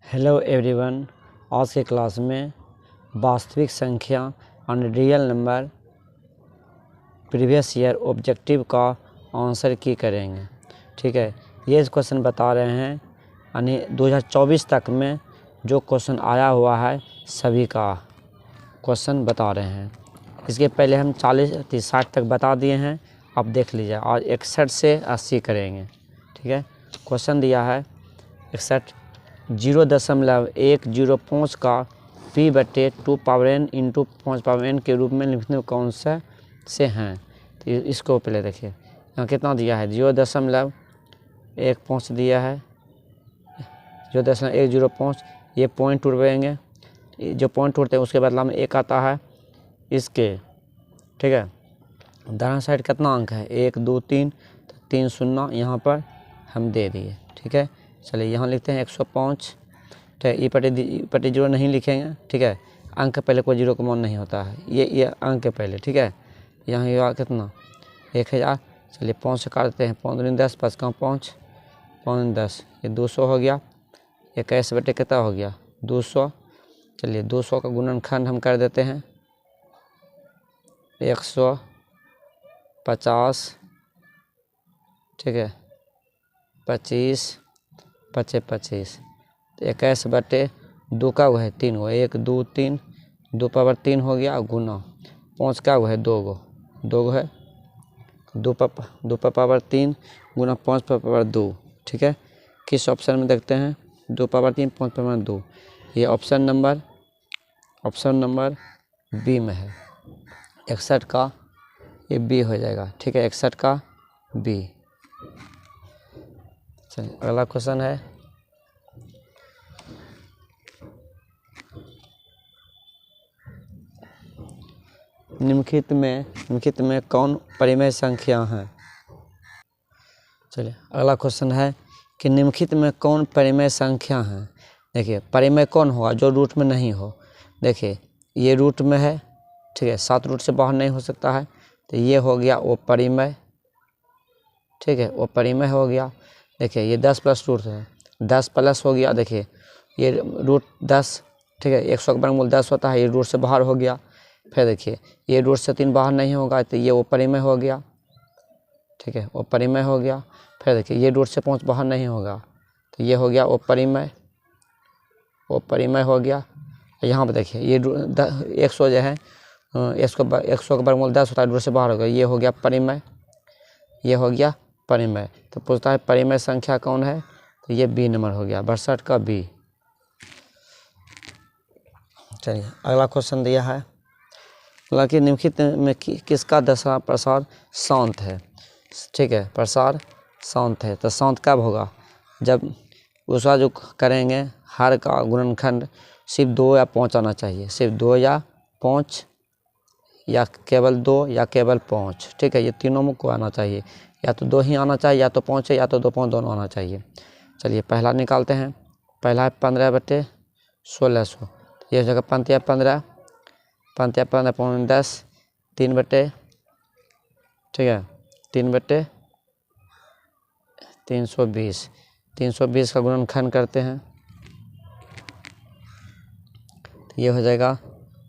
Hello everyone, आज के class में वास्तविक संख्या और real number previous year objective का आंसर की करेंगे। ठीक है, ये क्वेश्चन बता रहे हैं यानी 2024 तक में जो क्वेश्चन आया हुआ है सभी का क्वेश्चन बता रहे हैं। इसके पहले हम 40-60 तक बता दिए हैं, आप देख लीजिए। आज 61 से 80 करेंगे। ठीक है, क्वेश्चन दिया है 61 0.105 का p/2 power n into 5 power n के रूप में लिखने कौन से हैं। तो इसको पहले देखिए, यहाँ कितना दिया है 0.15 दिया है, 0.105। ये पॉइंट उड़ेंगे, जो पॉइंट उड़ते हैं उसके बदला में एक आता है इसके। ठीक है, दाहिना साइड कितना अंक है 1 2 3, तो 3 शून्य यहाँ पर हम दे दिए। ठीक है, चलिए यहाँ लिखते हैं 105। ठीक है, पट्टी जीरो नहीं लिखेंगे। ठीक है, अंक के पहले कोई जीरो का मान नहीं होता है, ये अंक के पहले। ठीक है, यहाँ ये कितना 1000। चलिए 5 से काटते हैं, 5 दूनी 10, 5 का 5, 5 10, ये 200 हो गया। 21 बटे कितना हो गया 200। चलिए 200 का गुणनखंड हम कर देते हैं 150। ठीक है, 25 25 25, तो 21 बटे 2 का वो है 3 गो, 1 2 3, 2 पावर 3 हो गया गुना 5 का वो है 2 गो है 2 पावर 3 गुना 5 पावर 2। ठीक है, किस ऑप्शन में देखते हैं 2 पावर 3 5 पावर 2, ये ऑप्शन नंबर बी में है। 61 का ये बी हो जाएगा। ठीक है, 61 का बी। चलिए अगला क्वेश्चन है निम्नलिखित में कौन परिमेय संख्या है। चलिए अगला क्वेश्चन है कि निम्नलिखित में कौन परिमेय संख्या है। देखिए परिमेय कौन होगा जो रूट में नहीं हो। देखिए ये रूट में है, ठीक है, 7 रूट से बाहर नहीं हो सकता है, तो ये हो गया वो परिमेय। ठीक है, वो परिमेय हो गया। देखिए ये 10 प्लस रूट है, 10 प्लस हो गया। देखिए ये रूट 10, ठीक है, 100 का वर्गमूल 10 होता है, ये रूट से बाहर हो गया। फिर देखिए ये रूट से 3 बाहर नहीं होगा, तो ये वो परिमेय हो गया। ठीक है, वो परिमेय हो गया। फिर देखिए ये रूट से 5 बाहर नहीं होगा, तो ये हो गया वो परिमेय हो गया। यहाँ पर देखिए ये 100 जो है 100 का वर्गमूल 10 होता है, रूट से बाहर हो गया, ये हो गया परिमेय, ये हो गया परिमेय। तो पूछता है परिमेय संख्या कौन है, तो ये बी नंबर हो गया, 62 का बी। चलिए अगला क्वेश्चन दिया है हालांकि निम्नलिखित में किसका दशा प्रसार शांत है। ठीक है, प्रसार शांत है, तो शांत कब होगा जब उसका जो करेंगे हर का गुणनखंड सिर्फ 2 या 5 आना चाहिए, सिर्फ 2 या 5, या केवल 2 या केवल 5। ठीक है, ये तीनों में को आना चाहिए, या तो 2 ही आना चाहिए, या तो 5 है, या तो 2 5 दोनों आना चाहिए। चलिए पहला निकालते हैं। पहला है 15 बटे 1600, ये जगह 5 या 15 पौने 10, 3 बटे, ठीक है, 3 बटे 320, 320 का गुणनखंड करते हैं, तो ये हो जाएगा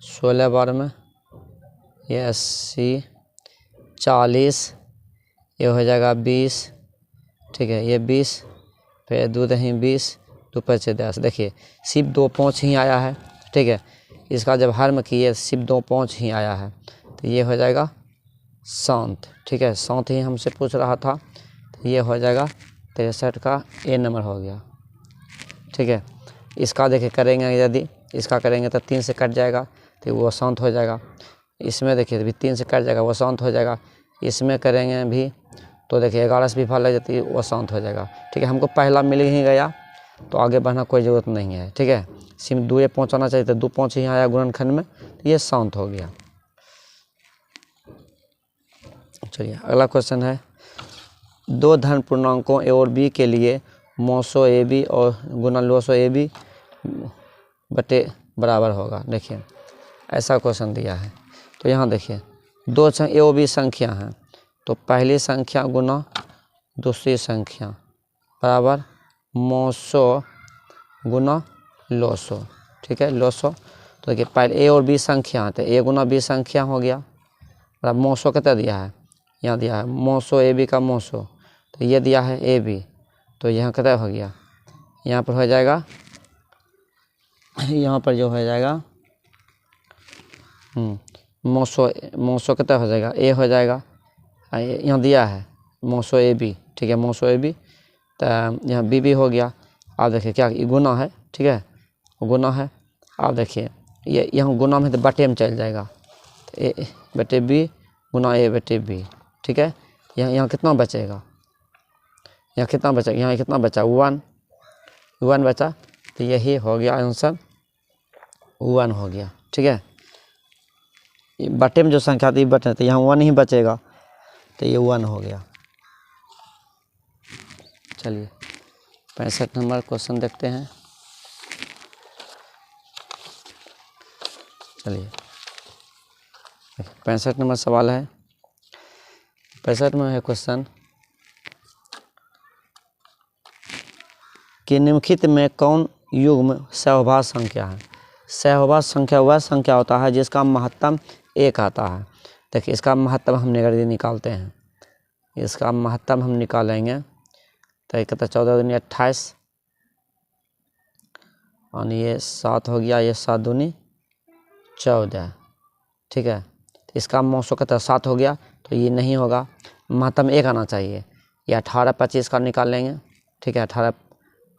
16 बार में, ये 80, 40, ये हो जाएगा 20। ठीक है, ये 20, फिर 2 दही 20, 2 5 10। देखिए सिर्फ 2 5 ही आया है। ठीक है, इसका जब हर में किए सिर्फ 2 5 ही आया है, तो ये हो जाएगा शांत। ठीक है, शांत ही हमसे पूछ रहा था, तो ये हो जाएगा 63 का ए नंबर हो गया। ठीक है, इसका देखिए करेंगे, यदि इसका करेंगे तो 3 से कट जाएगा, तो वो शांत हो जाएगा। इसमें देखिए भी 3 से कट जाएगा, वो शांत हो जाएगा। इसमें करेंगे भी तो देखिए 11 से भी भाग लग जाती है, वो शांत हो जाएगा। ठीक है, हमको पहला मिल ही गया, तो आगे बढ़ना कोई ज़रूरत नहीं है। ठीक है, सिर्फ 2 या 5 आना चाहिए, तो 2 5 ही आया गुणनखंड में, तो ये शांत हो गया। चलिए अगला क्वेश्चन है 2 धन पूर्णांकों ए और बी के लिए मौसो ए बी और गुना लोसो ए बी बटे बराबर होगा। देखिए ऐसा क्वेश्चन दिया है, तो यहाँ देखिए 2 ए और बी संख्या हैं, तो पहली संख्या गुना दूसरी संख्या बराबर मौसो गुना लॉसो, ठीक है, लॉसो। तो देखिए पहले ए और बी संख्या है, तो ए गुना बी संख्या हो गया, और अब मोसो कितना दिया है, यहाँ दिया है मोसो ए बी का मोसो, तो ये दिया है ए बी, तो यहाँ कितना हो गया, यहाँ पर हो जाएगा, यहाँ पर जो हो जाएगा मोसो, मोसो कितना हो जाएगा, ए हो जाएगा, यहाँ दिया है मोसो ए बी, ठीक है, मोसो ए बी, तो यहाँ बी बी हो गया। आप देखिए क्या ये गुना है, ठीक है, गुना है। आप देखिए ये यहाँ गुना में तो बटे में चल जाएगा, तो ए बटे बी गुना ए बटे बी, ठीक है। यहाँ कितना बचेगा, यहाँ कितना बचा, यहाँ कितना बचा, 1 बचा, तो यही हो गया आंसर, 1 हो गया, ठीक है। बटे में जो संख्या थी बटे, तो यहाँ 1 ही बचेगा, तो ये 1 हो गया। चलिए 65 नंबर क्वेश्चन देखते हैं। चलिए 65 नंबर सवाल है, 65 में है क्वेश्चन कि निम्नलिखित में कौन युग्म सहवास संख्या है। सहवास संख्या वह संख्या होता है जिसका महत्तम 1 आता है। देखिए इसका महत्तम हम निकालते हैं, इसका महत्तम हम निकालेंगे, तो कहता 14 दूनी 28, और ये 7 हो गया, ये 7 दूनी 14, ठीक है। तो इसका मौसो कहता 7 हो गया, तो ये नहीं होगा, महत्तम 1 आना चाहिए। ये 18 25 का निकाल लेंगे, ठीक है, 18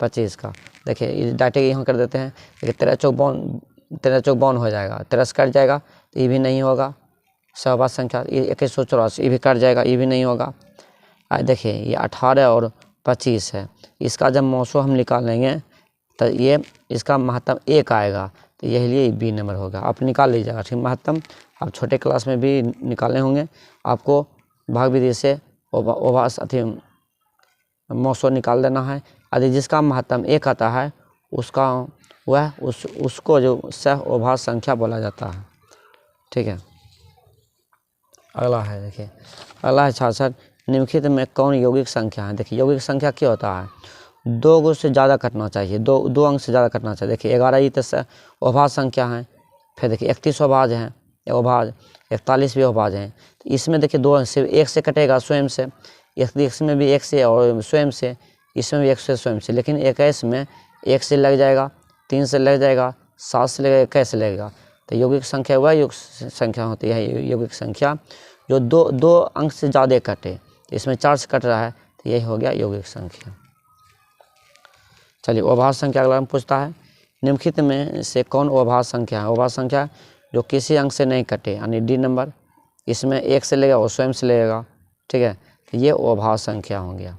25 का। देखिए ये डायरेक्ट यहाँ कर देते हैं, देखिए 13 चौक 52 हो जाएगा, 13 से कट जाएगा, तो ये भी नहीं होगा। सहवास संख्या ये 2184, ये भी कट जाएगा, ये भी नहीं होगा। देखिए ये 18 और 25 है, इसका जब मौसो हम निकाल लेंगे तो ये इसका महत्तम 1 आएगा, तो यही लिए बी नंबर होगा। आप निकाल लीजिएगा, ठीक, महत्तम आप छोटे क्लास में भी निकाले होंगे, आपको भाग विधि से ओभास अथी मौसो निकाल देना है। यदि जिसका महत्तम 1 आता है उसका उसको जो सह ओभास संख्या बोला जाता है, ठीक है। अगला है, देखिए अगला है 66, निम्नलिखित में कौन यौगिक संख्या है। देखिए यौगिक संख्या क्या होता है, 2 गो से ज़्यादा कटना चाहिए, दो अंक से ज़्यादा कटना चाहिए। देखिए 11 ये तो ओभाज संख्या है, फिर देखिए 31 ओभाज हैं, ओभाज 41 भी ओभाज हैं। तो इसमें देखिए 2 अंक से 1 से कटेगा स्वयं से, इसमें भी 1 से और स्वयं से, इसमें भी 1 से स्वयं से, लेकिन 21 में 1 से लग जाएगा, 3 से लग जाएगा, 7 से लगेगा, 21 से लगेगा। तो यौगिक संख्या वह यौगिक संख्या होती है, यौगिक संख्या जो दो अंक से ज़्यादा कटे। इसमें 4 से कट रहा है, तो यही हो गया यौगिक संख्या। चलिए ओभाज संख्या अगला पूछता है, निम्नलिखित में से कौन ओभाज संख्या है। ओभाज संख्या जो किसी अंक से नहीं कटे, यानी डी नंबर, इसमें 1 से लगेगा और स्वयं से लगेगा, ठीक है, तो ये ओभाज संख्या हो गया।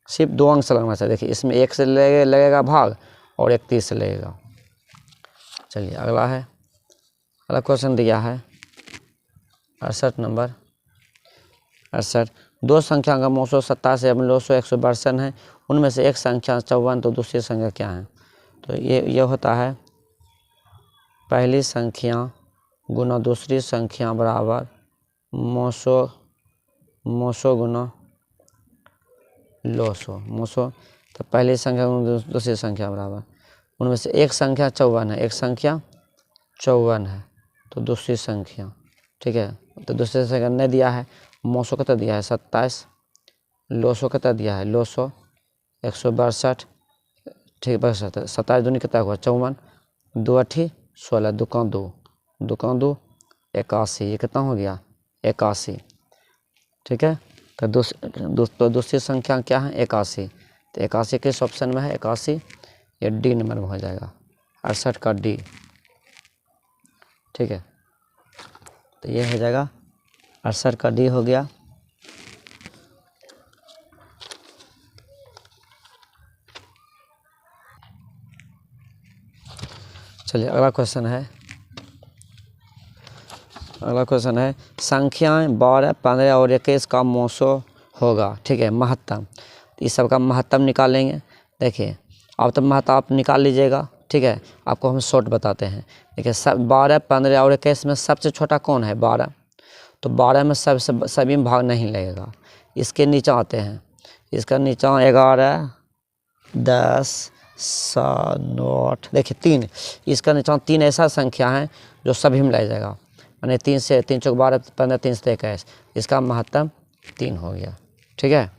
सिर्फ 2 अंक से लगना चाहिए। देखिए इसमें 1 से लगेगा भाग और 31 से लगेगा। चलिए अगला है, अगला क्वेश्चन दिया है 68 नंबर, 68, 2 संख्या का मौसो 27 एवं लौसो 162 है, उनमें से एक संख्या 54, तो दूसरी संख्या क्या है। तो ये होता है पहली संख्या गुना दूसरी संख्या बराबर मौसो गुना लौसो, तो पहली संख्या गुना दूसरी संख्या बराबर, उनमें से एक संख्या 54 है, एक संख्या 54 है, तो दूसरी संख्या, ठीक है। तो दूसरी संख्या नहीं दिया है, मौसो कितना दिया है 27, लौसो कितना दिया है लौसो 162, ठीक है, 27 दूनी कितना हुआ 54, 2 8 16, दुकान 2 81, ये कितना हो गया 81, ठीक है। तो दूसरी संख्या क्या है 81, तो 81 किस ऑप्शन में है 81, ये डी नंबर में हो जाएगा, 68 का डी, ठीक है। तो ये हो जाएगा 68 का डी हो गया। चलिए अगला क्वेश्चन है, संख्याएं 12 15 और 21 का मौसो होगा, ठीक है, महत्तम। इस सब का महत्तम निकालेंगे। देखिए अब तो महत्तम आप निकाल लीजिएगा, ठीक है, आपको हम शॉर्ट बताते हैं। देखिए 12 15 और 21 में सबसे छोटा कौन है 12, तो 12 में सभी में भाग नहीं लगेगा। इसके नीचे आते हैं, इसका नीचा 11 10 7 9 8, देखिए 3, इसका निशान 3 ऐसा संख्या है जो सभी में लग जाएगा, यानी 3 से 3 चौक 12 15 3 से 21, इसका महत्तम 3 हो गया। ठीक है,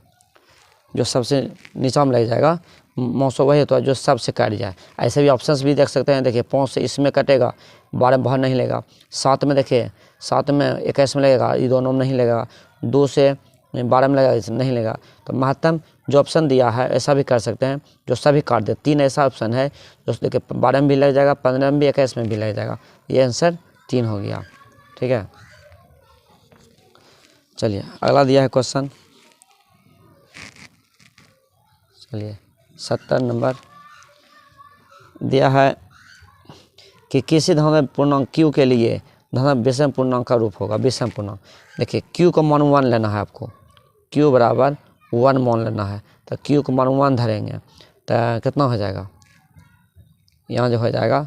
जो सबसे नीचा में लग जाएगा मौसो वही होता है जो सबसे कट जाए। ऐसे भी ऑप्शंस भी देख सकते हैं, देखिए 5 से इसमें कटेगा, 12 में बाहर नहीं लेगा, 7 में देखिए 7 में 21 में लगेगा, ये दोनों में नहीं लगेगा, 2 से 12 में लगेगा, इसमें नहीं लगेगा। तो महत्तम जो ऑप्शन दिया है ऐसा भी कर सकते हैं जो सभी काट दे। 3 ऐसा ऑप्शन है जो देखिए 12 में भी लग जाएगा, 15 में भी, 21 में भी लग जाएगा। ये आंसर 3 हो गया। ठीक है, चलिए अगला दिया है क्वेश्चन, चलिए 70 नंबर दिया है कि किसी धनात्मक पूर्णांक q के लिए धनात्मक विषम पूर्णांक का रूप होगा। विषम पूर्णांक, देखिए q को मान 1 लेना है आपको, q बराबर 1 मान लेना है, तो q को मान 1 धरेंगे तो कितना हो जाएगा, यहाँ जो हो जाएगा,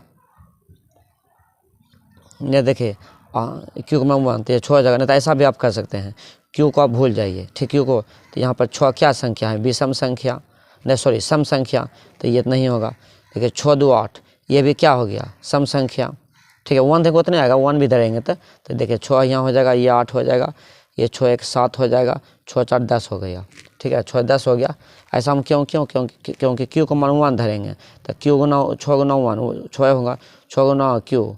ये देखिए q को मान 1 तो ये 6 हो जाएगा। नहीं तो ऐसा भी आप कर सकते हैं, q को आप भूल जाइए, ठीक, q को, तो यहाँ पर 6 क्या संख्या है, विषम संख्या, नहीं सॉरी सम संख्या, तो ये नहीं होगा। देखिए 6 2 8, ये भी क्या हो गया, सम संख्या। ठीक है, 1 देखो उतना आएगा, 1 भी धरेंगे तो देखिए 6 यहाँ हो जाएगा, ये 8 हो जाएगा, ये 6 1 7 हो जाएगा, 6 4 10 हो गया। ठीक है, 6 10 हो गया। ऐसा हम क्योंकि q को मान 1 धरेंगे, तो q गुना 6 गुना 1 6 होगा, 6 गुना q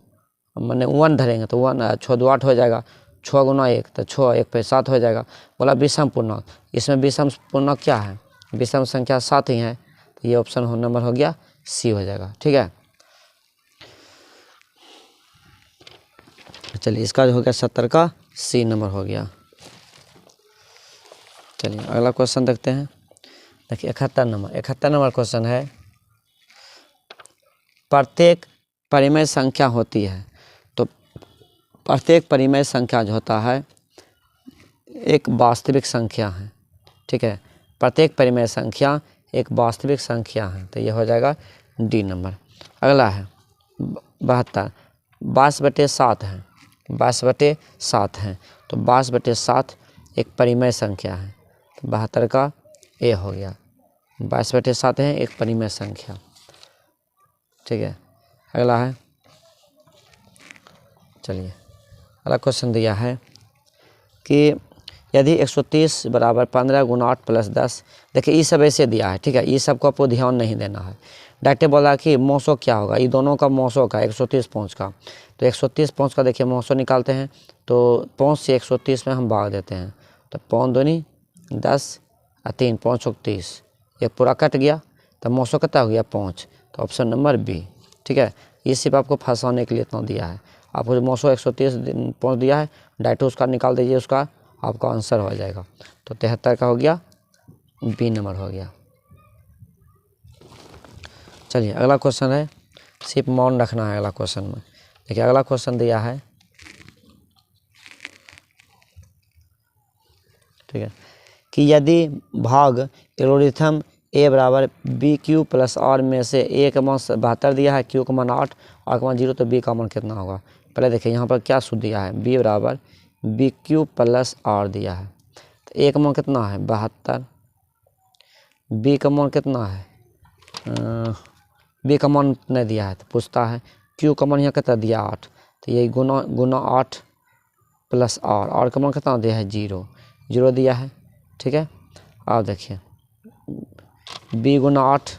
मैंने 1 धरेंगे तो 1 6 2 8 हो जाएगा, 6 गुना 1 तो 6 1 पे 7 हो जाएगा। बोला विषम पूर्णांक, इसमें विषम पूर्णांक क्या है, विषम संख्या 7 ही है, तो ये ऑप्शन नंबर हो गया सी हो जाएगा। ठीक है, चलिए इसका जो हो गया 70 का सी नंबर हो गया। चलिए अगला क्वेश्चन देखते हैं, देखिए 71 नंबर क्वेश्चन है, प्रत्येक परिमेय संख्या होती है, तो प्रत्येक परिमेय संख्या जो होता है एक वास्तविक संख्या है। ठीक है, प्रत्येक परिमेय संख्या एक वास्तविक संख्या है, तो ये हो जाएगा डी नंबर। अगला है 72, 22/7 है, 22/7 है, तो 22/7 एक परिमेय संख्या है, तो 72 का ए हो गया। 22/7 है एक परिमेय संख्या। ठीक है, अगला है, चलिए अगला क्वेश्चन दिया है कि यदि 130 बराबर 15 गुना 8 प्लस 10, देखिए ये सब ऐसे दिया है। ठीक है, ये सब को आपको ध्यान नहीं देना है, डायरेक्ट बोला कि मौसो क्या होगा, ये दोनों का मौसो का 130 पहुँच का, तो 130 पहुँच का देखिए मौसो निकालते हैं, तो 5 से 130 में हम भाग देते हैं, तो 5 दूनी 10 और 3 5 30, ये पूरा कट गया, तो मौसो कितना हो गया 5, तो ऑप्शन नंबर बी। ठीक है, ये सिर्फ आपको फंसाने के लिए इतना दिया है, आपको मौसो 130 पहुँच दिया है, डायरेक्ट उसका निकाल दीजिए, उसका आपका आंसर हो जाएगा, तो 73 का हो गया, बी नंबर हो गया। चलिए अगला क्वेश्चन है, सिर्फ मौन रखना है अगला क्वेश्चन में। देखिए अगला क्वेश्चन दिया है, ठीक है, कि यदि भाग एल्गोरिथम ए बराबर बी क्यू प्लस आर में से ए का मान 72 दिया है, क्यू का मान 8, आर का मान 0, तो बी का मान कितना होगा। पहले देखिए यहाँ पर क्या सूत्र दिया है, बी बराबर बी क्यू प्लस आर दिया है, तो ए का मान कितना है 72, बी का मान कितना है, बी का मान नहीं दिया है तो पूछता है, क्यू का मान यहाँ कितना दिया 8, तो यही गुना 8 प्लस आर का मान कितना दिया है 0 दिया है। ठीक है, आप देखिए बी गुना 8,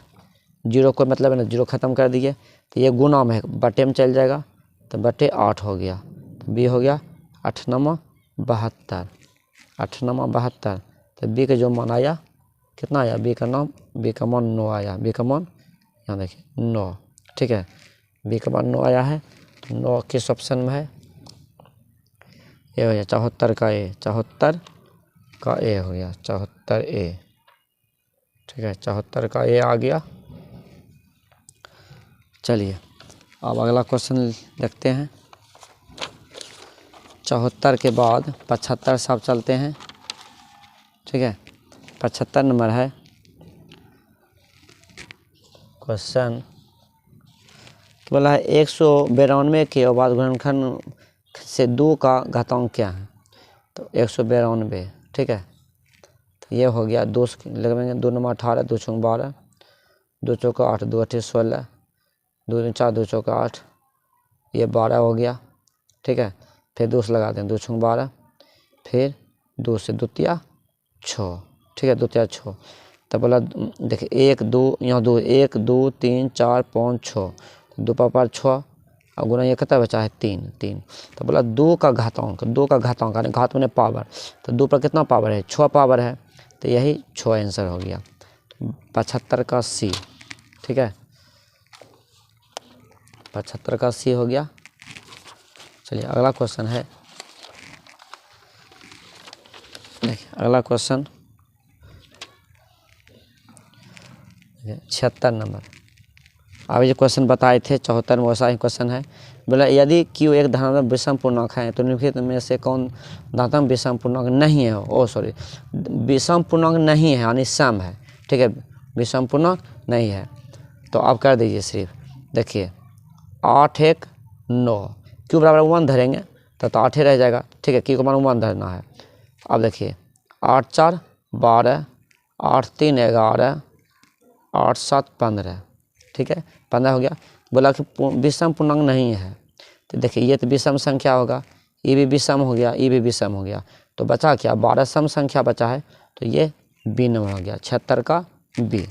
0 को मतलब है ना 0 ख़त्म कर दिए, तो ये गुना में बटे में चल जाएगा, तो बटे 8 हो गया, तो बी हो गया 8 9 72, 8 9 72, तो बी का जो मान आया कितना आया, बी का मान 9 आया, बी का मान यहाँ देखिए 9। ठीक है, बी का मान 9 आया है, तो 9 किस ऑप्शन में है, ये हो गया 74 का ए, 74 का ए हो गया, 74 ए। ठीक है, 74 का ए आ गया। चलिए अब अगला क्वेश्चन देखते हैं, 74 के बाद 75 सब चलते हैं। ठीक है, 75 नंबर है क्वेश्चन, बोला है 192 के बाद गुणनखंड से 2 का घातांक क्या है, तो 192। ठीक है, तो ये हो गया 2 लगेंगे, 2 9 18, 2 6 12, 2 चौका 8, 2 8 16, 2 3 4, 2 चौका 8, ये 12 हो गया। ठीक है, फिर 2 से लगा दें, 2 छूँ 12, फिर 2 से 2 तिया 6। ठीक है, 2 तिया 6। तब बोला देखिए 1 2 यहाँ 2, 1 2 3 4 5 6, 2 पावर 6 और गुना ये कितना बचा है 3 3। तो बोला 2 का घातांक, 2 का घातांक यानी घात में पावर, तो 2 पर कितना पावर है 6 पावर है, तो यही 6 आंसर हो गया 75 का सी। ठीक है, 75 का सी हो गया। चलिए अगला क्वेश्चन है, देखिए अगला क्वेश्चन 76 नंबर। अभी जो क्वेश्चन बताए थे 74 में वैसा ही क्वेश्चन है। बोला यदि Q एक धनात्मक विषम पूर्णांक है तो निम्नलिखित में से कौन धनात्मक विषम पूर्णांक नहीं है। विषम पूर्णांक नहीं है यानी सम है। ठीक है, विषम पूर्णांक नहीं है तो आप कर दीजिए सिर्फ। देखिए 8 1 9, Q बराबर 1 धरेंगे तो 8 ही रह जाएगा। ठीक है, Q को मान 1 धरना है। अब देखिए 8 4 12, 8 3 11, 8 7 15। ठीक है, 15 हो गया। बोला कि विषम पूर्णांक नहीं है, तो देखिए ये तो विषम संख्या होगा, ये भी विषम हो गया, ये भी विषम हो गया, तो बचा क्या 12 सम संख्या बचा है, तो ये बी नंबर हो गया 76 का बी।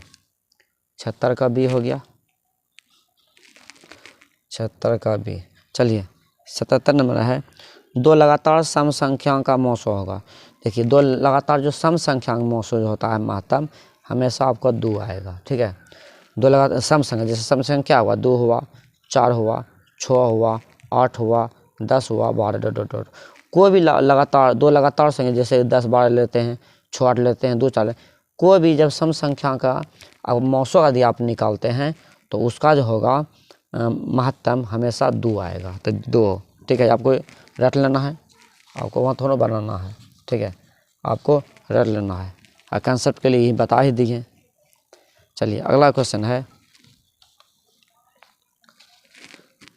76 का बी हो गया, 76 का बी। चलिए 77 नंबर है, 2 लगातार सम संख्याओं का मौसो होगा। देखिए 2 लगातार जो सम संख्या का मौसो जो होता है महत्तम, हमेशा आपको 2 आएगा। ठीक है, 2 लगातार सम संख्या, जैसे सम संख्या हुआ 2 हुआ, 4 हुआ, 6 हुआ, 8 हुआ, 10 हुआ, 12 डॉट डॉट डॉट। कोई भी लगातार 2 लगातार संख्या जैसे 10 12 लेते हैं, 6 8 लेते हैं, 2 4, कोई भी जब सम संख्या का अब मौसो यदि आप निकालते हैं तो उसका जो होगा महत्तम हमेशा 2 आएगा। तो 2, ठीक है, आपको रट लेना है, आपको वहाँ थोड़ा बनाना है। ठीक है, आपको रट लेना है और कंसेप्ट के लिए ही बता ही दिए। चलिए अगला क्वेश्चन है,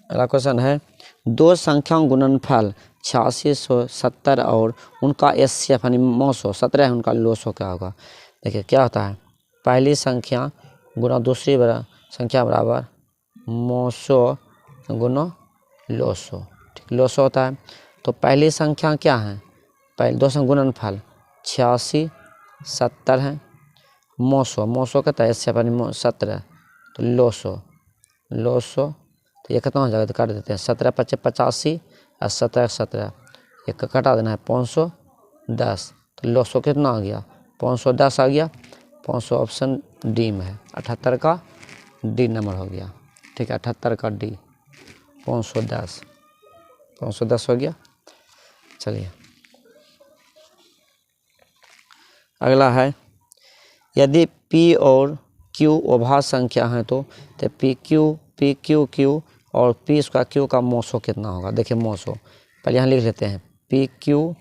अगला क्वेश्चन है 2 संख्याओं गुणनफल 8670 और उनका एचसीएफ यानी मौसो 17 है, उनका लोसो क्या होगा। देखिए क्या होता है, पहली संख्या गुना दूसरी संख्या बराबर मौसो गुना लोसो। ठीक, लोसो होता है। तो पहली संख्या क्या है, पहले 2 संख्या गुणनफल 86 70 है, मौसो मौसो कहता है एचसीएफ यानी 17, तो लोसो लोसो, तो ये कितना हो जाएगा, तो काट देते हैं 17 5 85 और 17 17, एक कटा देना है 510, तो लोसो कितना आ गया 510 आ गया। 500 ऑप्शन डी में है, 78 का डी नंबर हो गया। ठीक है, 78 का डी 510 हो गया। चलिए अगला है, यदि P और Q अभाज्य संख्या है तो PQ और P स्क्वायर Q का मौसो कितना होगा। देखिए मौसो पहले यहाँ लिख लेते हैं, PQ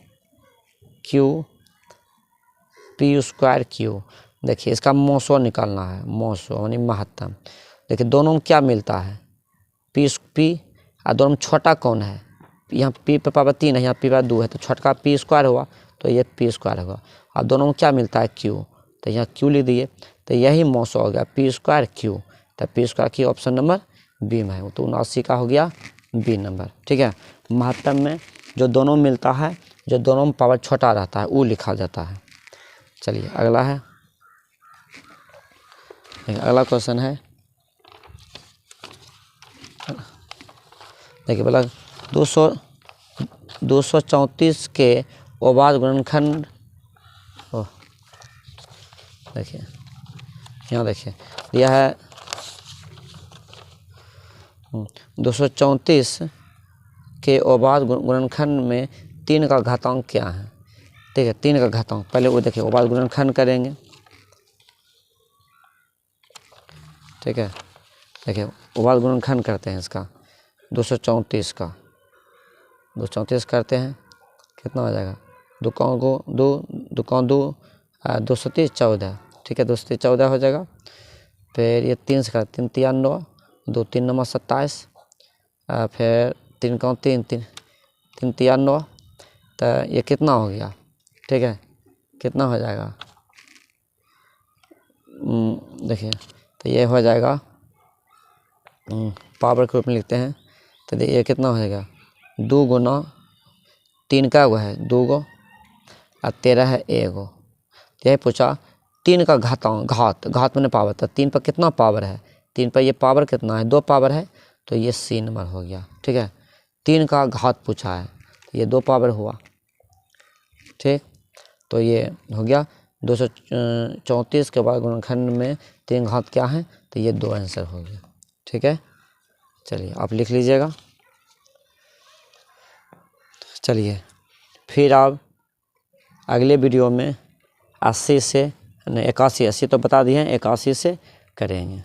P स्क्वायर Q। देखिए इसका मौसो निकालना है, मौसो यानी महत्तम। देखिए दोनों में क्या मिलता है, P और दोनों में छोटा कौन है, यहाँ P पे पावर 3 है, यहाँ P पावर 2 है, तो छोटा P स्क्वायर हुआ तो ये P स्क्वायर होगा। अब दोनों में क्या मिलता है Q, तो यहाँ Q लिख दिए, तो यही मौसो हो गया P स्क्वायर Q। तो P square Q option number B में है, तो 79 का हो गया बी नंबर। ठीक है, महत्तम में जो दोनों मिलता है, जो दोनों में पावर छोटा रहता है वो लिखा जाता है। चलिए अगला है, अगला क्वेश्चन है, देखिए बोला 234 के अभाज्य गुणनखंड, देखिए यहाँ देखिए यह है 234 के अभाज्य गुणनखंड में 3 का घातांक क्या है। ठीक है, 3 का घातांक पहले वो देखिए अभाज्य गुणनखंड करेंगे। ठीक है, देखिए अभाज्य गुणनखंड करते हैं इसका 234 का, 234 करते हैं, कितना हो जाएगा, 2 2 230 14। ठीक है, 230 14 हो जाएगा। फिर ये 3 से कर 3 3 9, 2 3 9 27, फिर 3 3 3 3 3 9, तो ये कितना हो गया। ठीक है, कितना हो जाएगा, देखिए तो ये हो जाएगा पावर के रूप में लिखते हैं। तो ये कितना हो जाएगा 2 गुना 3 का गो है 2 गो और 13 है 1 गो। यही पूछा 3 का घात मैंने पावर, तो 3 पर कितना पावर है, 3 पर ये पावर कितना है 2 पावर है, तो ये C नंबर हो गया। ठीक है, 3 का घात पूछा है, ये 2 पावर हुआ। ठीक, तो ये हो गया 234 के बाद गुणनखंड में 3 घात क्या है, तो ये 2 आंसर हो गया। ठीक है, चलिए आप लिख लीजिएगा। चलिए फिर आप अगले वीडियो में 80 से नहीं 81, 80 तो बता दिए हैं, 81 से करेंगे।